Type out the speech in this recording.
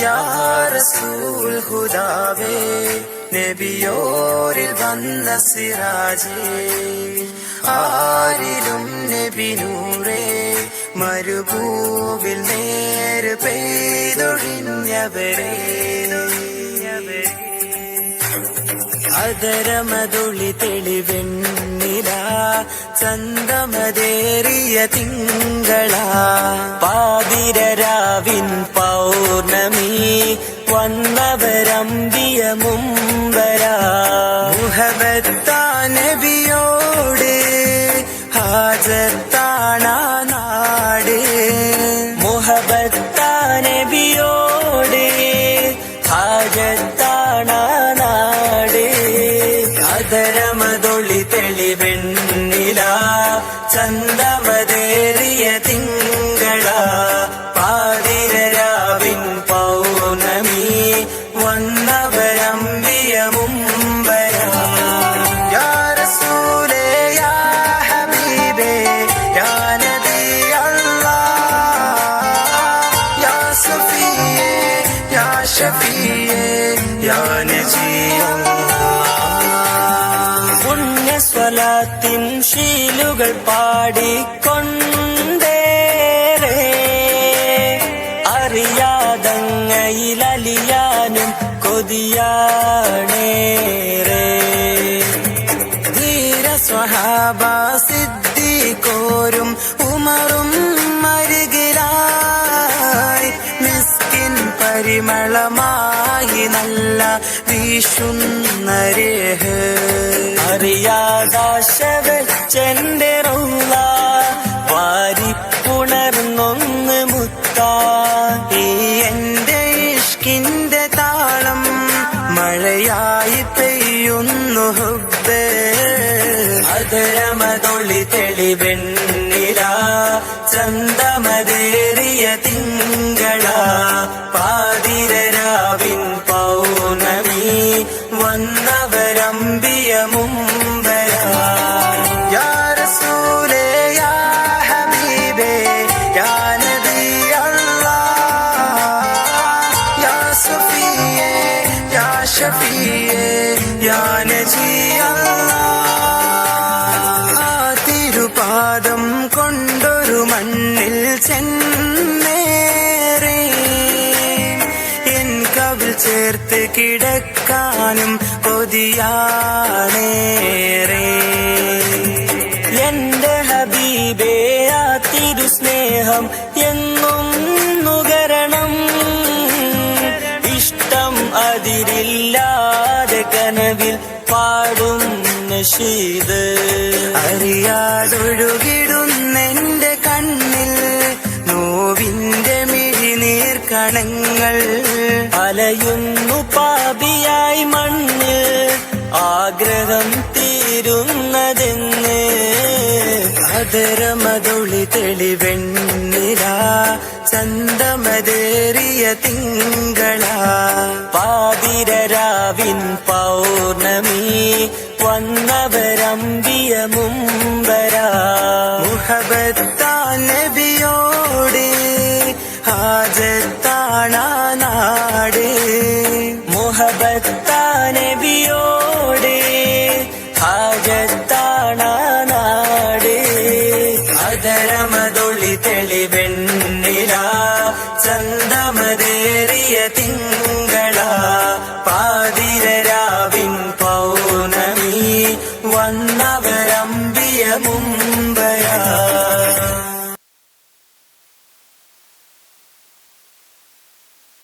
യാ റസൂൽ ഹുദാവേ നബിയോരിൽ വന്ന സിറാജേ ആരിലും നബി നൂറേ മരുഭൂവിൽ നേര് പെയ്തൊഴിഞ്ഞവരേ അതരമതൊളി തെളിവെണ്ണില ചന്തമതേറിയ തിങ്കള പാതിരരാവിൻ പൗർണമി വന്നവരമ്പിയ മുമ്പര മുഹബത്താ നബിയോട് ഹാജത്താണ നാട് മുഹബത്താ നബിയോട് ഹാജത്താണ നാട് അതരമതൊളി തെളിവെണ്ണില ചന്തമതേറിയ തിങ്കള പാതിരരാവിൻ പൗർണമി വന്നവരമ്പിയ മുമ്പര യാ റസൂലേ യാ ഹബീബേ യാ നബി അല്ലാഹ് യാ സഫിയേ യാ ഷഫിയേ യാ നജീ പുണ്യസ്വലാത്തിൻ ശീലുകൾ പാടിക്കൊണ്ടേറെ അറിയാതങ്ങയിലലിയാനും കൊതിയാണേറെ ധീര സ്വഹാബ സിദ്ദീഖോരും ഉമറും അരികിലായി മിസ്കിൻ പരിമളമായി നല്ല വീശുന്ന രേഹ് അറിയാതാശവെച്ചെന്റെ റൗള വാരിപ്പുണർന്നൊന്ന് മുത്താ ഈ എന്റെ ഇഷ്കിന്റെ താളം മഴയായി പെയ്യുന്നു ഹുബ്ബേ അതരമതൊളി തെളിവെണ്ണില ചന്തമതേറിയ തിങ്കള പാതിരരാവിൻ പൗർണമി വന്നവരമ്പിയ മുമ്പര യാ റസൂലേ യാ ഹബീബേ യാ നബി അല്ലാഹ് യാ സഫിയേ യാ ഷഫിയേ യാ നജീ അല്ലാഹ് ആ തിരുപാദം കൊണ്ടൊരു മണ്ണിൽ ചെന്നേറെ എൻ കവിൾ ചേർത്ത് കിടക്കാനും കൊതിയാണേറെ എന്റെ ഹബീബേ ആ തിരുസ്നേഹം എന്നും നുകരണം ഇഷ്ടം അതിരില്ലാതെ കനവിൽ പാടും നശീദ് അറിയാതൊഴുകിടുന്നെന്റെ കണ്ണിൽ നോവിന്റെ മിഴിനീർ കണങ്ങൾ അലയുന്നു പാപിയായി മണ്ണിൽ ആഗ്രഹം തീരുന്നതെന്ന് അതരമതൊളി തെളിവെണ്ണില ചന്തമതേറിയ തിങ്കള പാതിരരാവിൻ പൗർണമി വന്നവരമ്പിയ മുമ്പര മുഹബത്താ നബിയോട് ഹാജത്താണ നാട് മുഹബത്താ നബിയോട് ഹാജത്താണ നാട് അതരമതൊളി തെളിവെണ്ണില ചന്തമതേറിയ തിങ്കള പാതിരരാവിൻ പൗർണമി വന്നവരമ്പിയ മുമ്പര